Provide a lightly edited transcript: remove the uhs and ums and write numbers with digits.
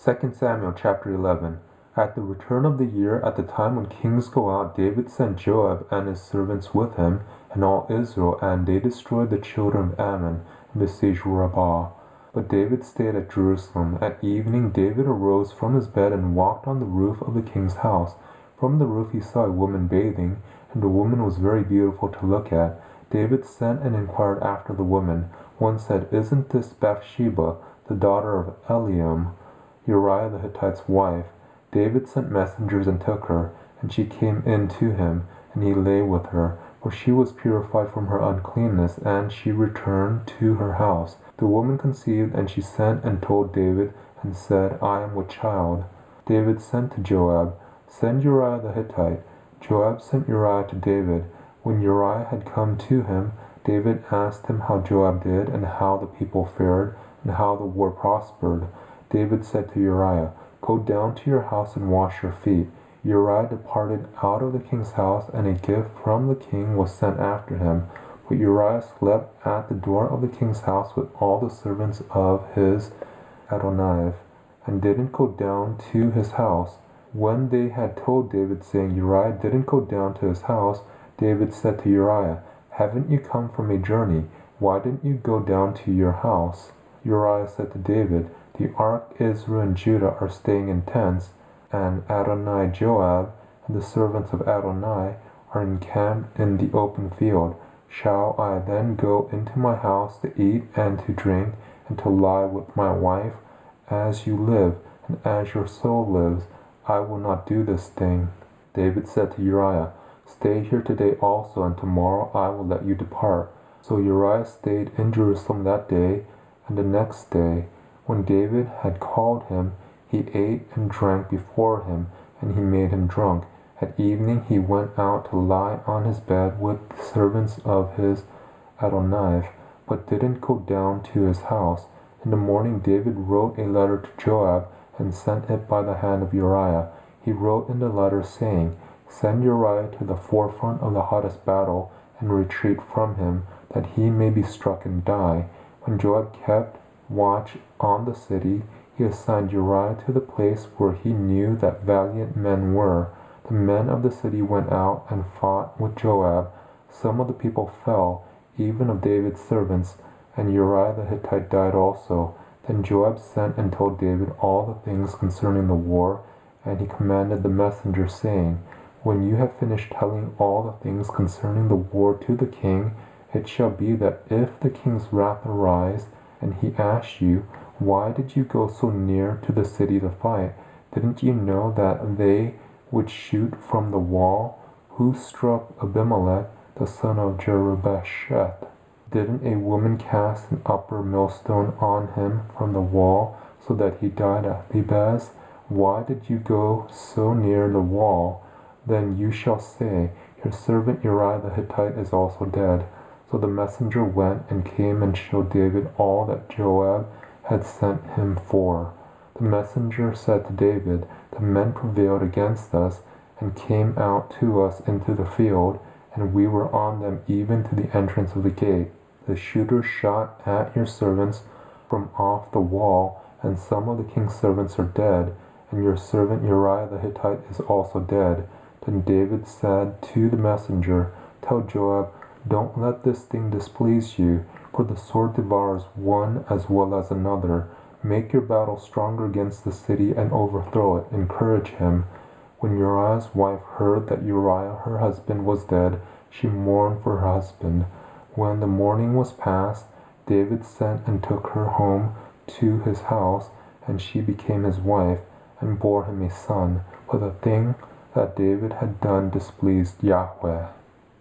2 Samuel chapter 11. At the return of the year, at the time when kings go out, David sent Joab and his servants with him, and all Israel, and they destroyed the children of Ammon, and besieged Rabbah. But David stayed at Jerusalem. At evening David arose from his bed and walked on the roof of the king's house. From the roof he saw a woman bathing, and the woman was very beautiful to look at. David sent and inquired after the woman. One said, "Isn't this Bathsheba, the daughter of Eliam, Uriah the Hittite's wife?" David sent messengers and took her, and she came in to him, and he lay with her, for she was purified from her uncleanness, and she returned to her house. The woman conceived, and she sent and told David, and said, "I am with child." David sent to Joab, "Send Uriah the Hittite." Joab sent Uriah to David. When Uriah had come to him, David asked him how Joab did, and how the people fared, and how the war prospered. David said to Uriah, "Go down to your house and wash your feet." Uriah departed out of the king's house, and a gift from the king was sent after him. But Uriah slept at the door of the king's house with all the servants of his Adonai, and didn't go down to his house. When they had told David, saying, "Uriah didn't go down to his house," David said to Uriah, "Haven't you come from a journey? Why didn't you go down to your house?" Uriah said to David, "The ark, Israel and Judah are staying in tents, and Adonai Joab and the servants of Adonai are encamped in the open field. Shall I then go into my house to eat and to drink, and to lie with my wife? As you live, and as your soul lives, I will not do this thing." David said to Uriah, "Stay here today also, and tomorrow I will let you depart." So Uriah stayed in Jerusalem that day and the next day. When David had called him, he ate and drank before him, and he made him drunk. At evening he went out to lie on his bed with the servants of his Adonai, but didn't go down to his house. In the morning David wrote a letter to Joab, and sent it by the hand of Uriah. He wrote in the letter, saying, "Send Uriah to the forefront of the hottest battle, and retreat from him, that he may be struck and die." When Joab kept watch on the city, he assigned Uriah to the place where he knew that valiant men were. The men of the city went out and fought with Joab. Some of the people fell, even of David's servants, and Uriah the Hittite died also. Then Joab sent and told David all the things concerning the war, and he commanded the messenger, saying, "When you have finished telling all the things concerning the war to the king, it shall be that if the king's wrath arise, and he asks you, 'Why did you go so near to the city to fight? Didn't you know that they would shoot from the wall? Who struck Abimelech, the son of Jerubbesheth? Didn't a woman cast an upper millstone on him from the wall, so that he died at Thebez? Why did you go so near the wall?' Then you shall say, 'Your servant Uriah the Hittite is also dead.'" So the messenger went and came and showed David all that Joab had sent him for. The messenger said to David, "The men prevailed against us, and came out to us into the field, and we were on them even to the entrance of the gate. The shooters shot at your servants from off the wall, and some of the king's servants are dead, and your servant Uriah the Hittite is also dead." Then David said to the messenger, "Tell Joab, don't let this thing displease you, for the sword devours one as well as another. Make your battle stronger against the city and overthrow it. Encourage him." When Uriah's wife heard that Uriah her husband was dead, she mourned for her husband. When the mourning was past, David sent and took her home to his house, and she became his wife, and bore him a son. But the thing that David had done displeased Yahweh.